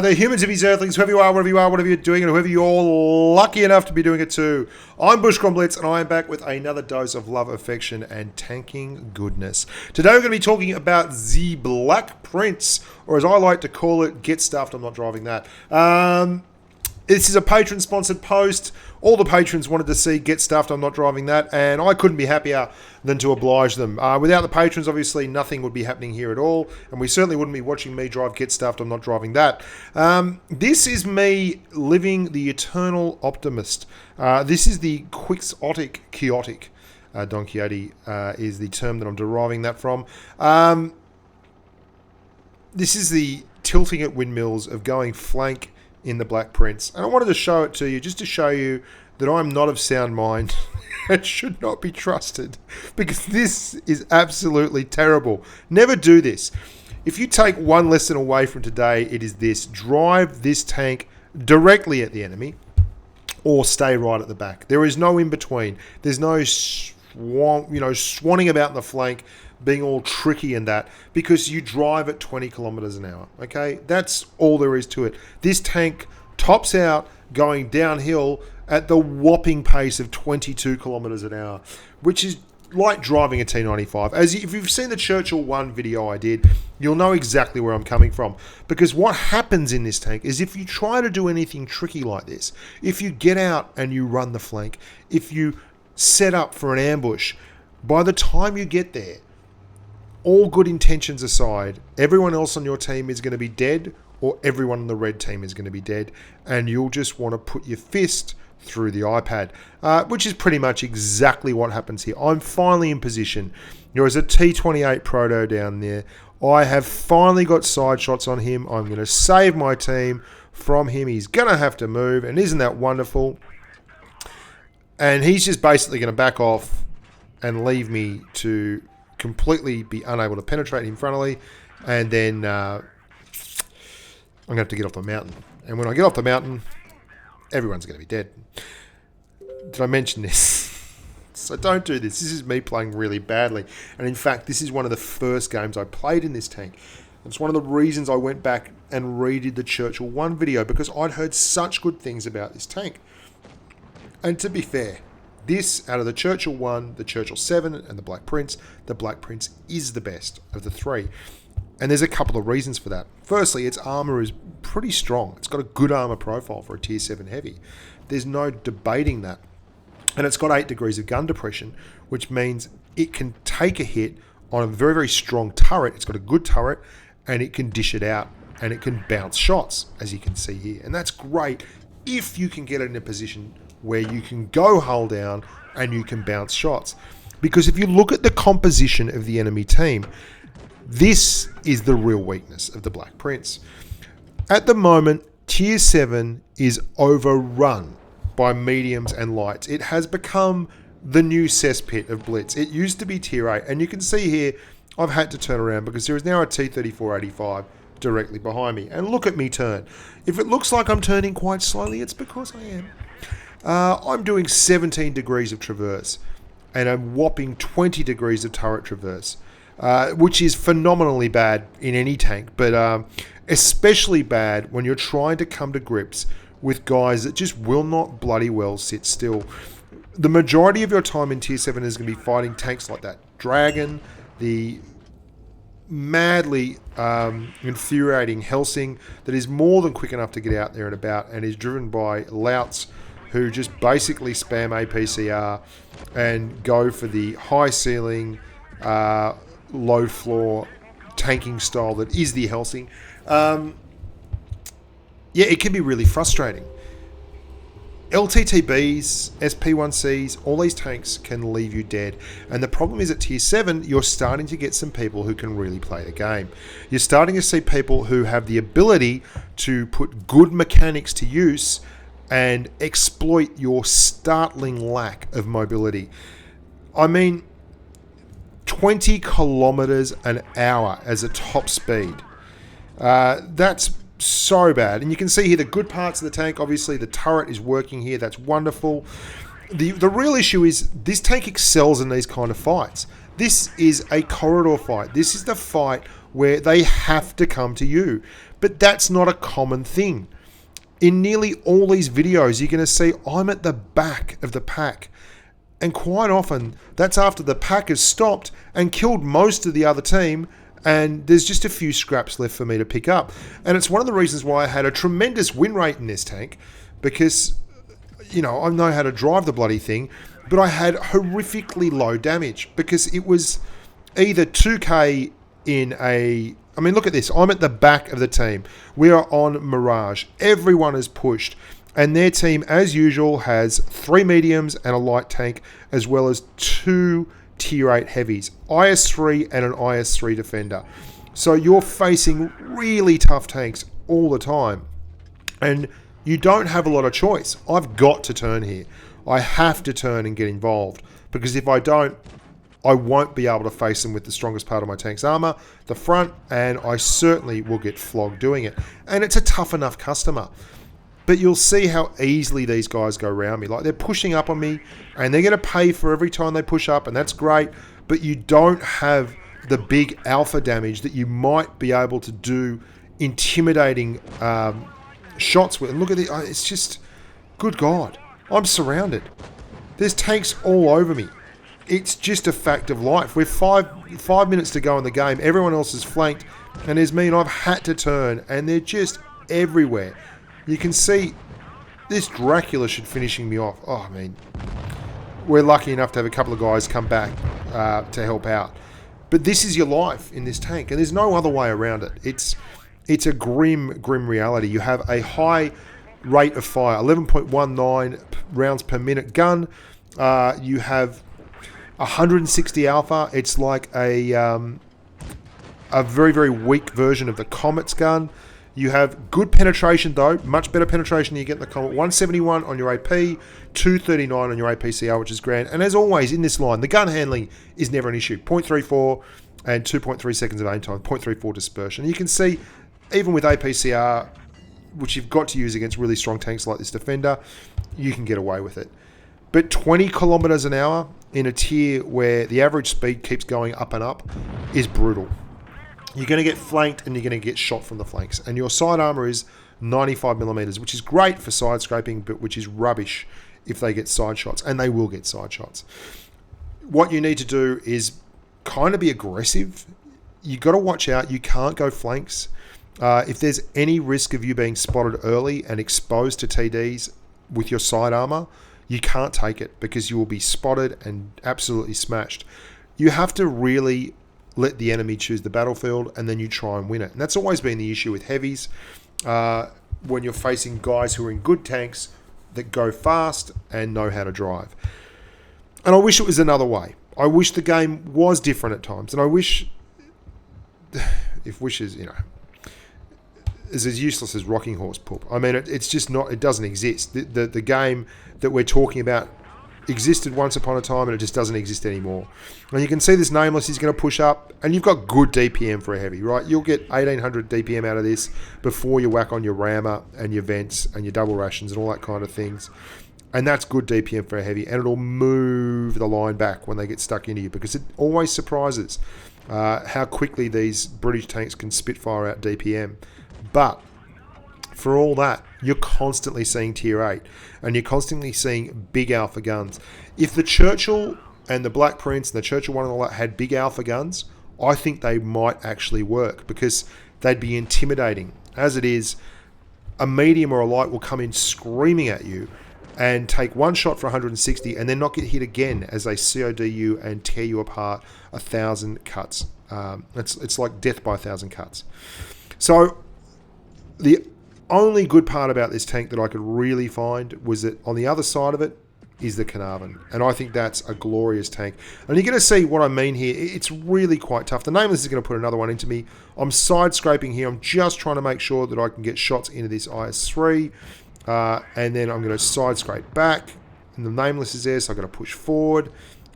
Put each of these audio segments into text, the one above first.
there, humans, hippies, earthlings, whoever you are, whatever you're doing, and whoever you're lucky enough to be doing it too. I'm Bushka Blitz, and I am back with another dose of love, affection, and tanking goodness. Today we're going to be talking about the Black Prince, or as I like to call it, Get Stuffed. I'm not driving that. This is a patron-sponsored post. All the patrons wanted to see Get Stuffed. I'm not driving that, and I couldn't be happier than to oblige them. Without the patrons, obviously, nothing would be happening here at all, and we certainly wouldn't be watching me drive Get Stuffed. I'm not driving that. This is me living the eternal optimist. This is the quixotic, chaotic. Don Quixote is the term that I'm deriving that from. This is the tilting at windmills of going flank in the Black Prince. And I wanted to show it to you, just to show you that I'm not of sound mind and should not be trusted, because this is absolutely terrible. Never do this. If you take one lesson away from today, it is this: drive this tank directly at the enemy or stay right at the back. There is no in between. There's no swanning about in the flank, being all tricky and that, because you drive at 20 kilometers an hour. Okay, that's all there is to it. This tank tops out going downhill at the whopping pace of 22 kilometers an hour, which is like driving a T95. If you've seen the Churchill 1 video I did, you'll know exactly where I'm coming from. Because what happens in this tank is, if you try to do anything tricky like this, if you get out and you run the flank, if you set up for an ambush, by the time you get there, all good intentions aside, everyone else on your team is going to be dead, or everyone on the red team is going to be dead, and you'll just want to put your fist through the iPad, which is pretty much exactly what happens here. I'm finally in position. There is a T28 Proto down there. I have finally got side shots on him. I'm going to save my team from him. He's going to have to move, and isn't that wonderful? And he's just basically going to back off and leave me to completely be unable to penetrate him frontally, and then I'm going to have to get off the mountain. And when I get off the mountain, everyone's going to be dead. Did I mention this? So don't do this. This is me playing really badly. And in fact, this is one of the first games I played in this tank. It's one of the reasons I went back and redid the Churchill 1 video, because I'd heard such good things about this tank. And to be fair, this, out of the Churchill 1, the Churchill 7, and the Black Prince is the best of the three. And there's a couple of reasons for that. Firstly, its armor is pretty strong. It's got a good armor profile for a Tier 7 heavy. There's no debating that. And it's got 8 degrees of gun depression, which means it can take a hit on a very, very strong turret. It's got a good turret, and it can dish it out, and it can bounce shots, as you can see here. And that's great if you can get it in a position where you can go hull down and you can bounce shots. Because if you look at the composition of the enemy team, this is the real weakness of the Black Prince. At the moment, Tier 7 is overrun by mediums and lights. It has become the new cesspit of Blitz. It used to be Tier 8, and you can see here, I've had to turn around because there is now a T-3485 directly behind me. And look at me turn. If it looks like I'm turning quite slowly, it's because I am. I'm doing 17 degrees of traverse and a whopping 20 degrees of turret traverse, which is phenomenally bad in any tank, but especially bad when you're trying to come to grips with guys that just will not bloody well sit still. The majority of your time in Tier 7 is going to be fighting tanks like that Dragon, the madly infuriating Helsing that is more than quick enough to get out there and about, and is driven by louts who just basically spam APCR and go for the high ceiling, low floor tanking style that is the Helsing. It can be really frustrating. LTTBs, SP1Cs, all these tanks can leave you dead. And the problem is at Tier 7, you're starting to get some people who can really play the game. You're starting to see people who have the ability to put good mechanics to use and exploit your startling lack of mobility. I mean, 20 kilometers an hour as a top speed. That's so bad. And you can see here the good parts of the tank. Obviously, the turret is working here. That's wonderful. The real issue is this tank excels in these kind of fights. This is a corridor fight. This is the fight where they have to come to you. But that's not a common thing. In nearly all these videos, you're going to see I'm at the back of the pack. And quite often, that's after the pack has stopped and killed most of the other team, and there's just a few scraps left for me to pick up. And it's one of the reasons why I had a tremendous win rate in this tank, because, you know, I know how to drive the bloody thing, but I had horrifically low damage because it was either 2k in a... I mean, look at this. I'm at the back of the team. We are on Mirage. Everyone is pushed. And their team, as usual, has 3 mediums and a light tank, as well as 2 tier 8 heavies, IS-3 and an IS-3 defender. So you're facing really tough tanks all the time. And you don't have a lot of choice. I've got to turn here. I have to turn and get involved, because if I don't, I won't be able to face them with the strongest part of my tank's armor, the front, and I certainly will get flogged doing it. And it's a tough enough customer. But you'll see how easily these guys go around me. Like, they're pushing up on me, and they're going to pay for every time they push up, and that's great. But you don't have the big alpha damage that you might be able to do intimidating shots with. And look at it. It's just, good God. I'm surrounded. There's tanks all over me. It's just a fact of life. We're five minutes to go in the game. Everyone else is flanked, and there's me, and I've had to turn, and they're just everywhere. You can see this Dracula should finishing me off. Oh, I mean, we're lucky enough to have a couple of guys come back to help out. But this is your life in this tank, and there's no other way around it. It's a grim reality. You have a high rate of fire, 11.19 rounds per minute gun. You have 160 alpha. It's like a very, very weak version of the Comet's gun. You have good penetration, though. Much better penetration than you get in the Comet. 171 on your AP, 239 on your APCR, which is grand. And as always, in this line, the gun handling is never an issue. 0.34 and 2.3 seconds of aim time, 0.34 dispersion. And you can see, even with APCR, which you've got to use against really strong tanks like this Defender, you can get away with it. But 20 kilometers an hour in a tier where the average speed keeps going up and up is brutal. You're going to get flanked, and you're going to get shot from the flanks. And your side armor is 95 millimeters, which is great for side scraping, but which is rubbish if they get side shots, and they will get side shots. What you need to do is kind of be aggressive. You've got to watch out. You can't go flanks. If there's any risk of you being spotted early and exposed to TDs with your side armor, you can't take it, because you will be spotted and absolutely smashed. You have to really let the enemy choose the battlefield, and then you try and win it. And that's always been the issue with heavies, when you're facing guys who are in good tanks that go fast and know how to drive. And I wish it was another way. I wish the game was different at times. And I wish, if wishes, you know, is as useless as rocking horse poop. I mean, it's just not, it doesn't exist. The game that we're talking about existed once upon a time, and it just doesn't exist anymore. And you can see this Nameless is going to push up, and you've got good DPM for a heavy, right? You'll get 1800 DPM out of this before you whack on your rammer and your vents and your double rations and all that kind of things. And that's good DPM for a heavy, and it'll move the line back when they get stuck into you, because it always surprises how quickly these British tanks can spitfire out DPM. But for all that, you're constantly seeing tier 8, and you're constantly seeing big alpha guns. If the Churchill and the Black Prince and the Churchill 1 and all that had big alpha guns, I think they might actually work, because they'd be intimidating. As it is, a medium or a light will come in screaming at you and take one shot for 160 and then not get hit again as they COD you and tear you apart 1,000 cuts. It's like death by 1,000 cuts. So the only good part about this tank that I could really find was that on the other side of it is the Carnarvon, and I think that's a glorious tank. And you're going to see what I mean here. It's really quite tough. The Nameless is going to put another one into me. I'm side scraping here. I'm just trying to make sure that I can get shots into this IS-3, and then I'm going to side scrape back, and the Nameless is there, so I've got to push forward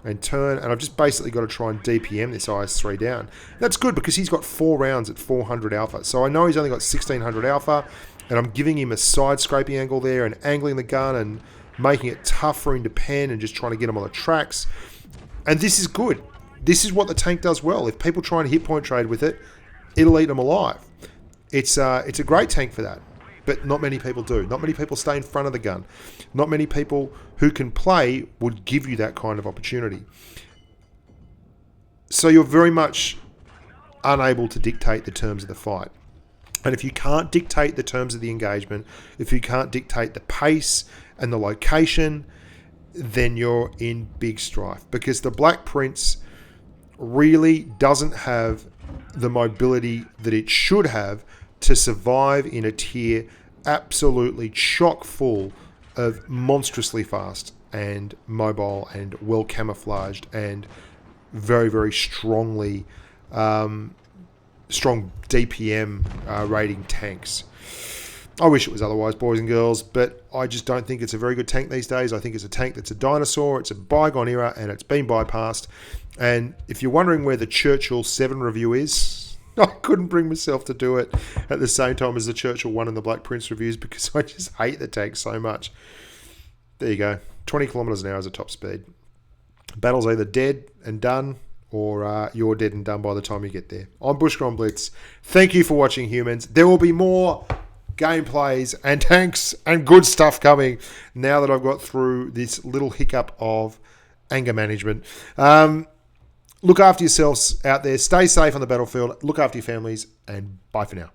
and turn, and I've just basically got to try and DPM this IS-3 down. That's good, because he's got 4 rounds at 400 alpha, so I know he's only got 1600 alpha, and I'm giving him a side scraping angle there and angling the gun and making it tough for him to pen and just trying to get him on the tracks. And this is good. This is what the tank does well. If people try and hit point trade with it, it'll eat them alive. it's a great tank for that. But not many people do. Not many people stay in front of the gun. Not many people who can play would give you that kind of opportunity. So you're very much unable to dictate the terms of the fight. And if you can't dictate the terms of the engagement, if you can't dictate the pace and the location, then you're in big strife. Because the Black Prince really doesn't have the mobility that it should have to survive in a tier absolutely chock full of monstrously fast and mobile and well camouflaged and very, very strong DPM rating tanks. I wish it was otherwise, boys and girls, but I just don't think it's a very good tank these days. I think it's a tank that's a dinosaur, it's a bygone era, and it's been bypassed. And if you're wondering where the Churchill 7 review is, I couldn't bring myself to do it at the same time as the Churchill 1 and the Black Prince reviews because I just hate the tank so much. There you go. 20 kilometers an hour is a top speed. Battle's either dead and done or you're dead and done by the time you get there. I'm Bushka on Blitz. Thank you for watching, humans. There will be more gameplays and tanks and good stuff coming now that I've got through this little hiccup of anger management. Look after yourselves out there. Stay safe on the battlefield. Look after your families. And bye for now.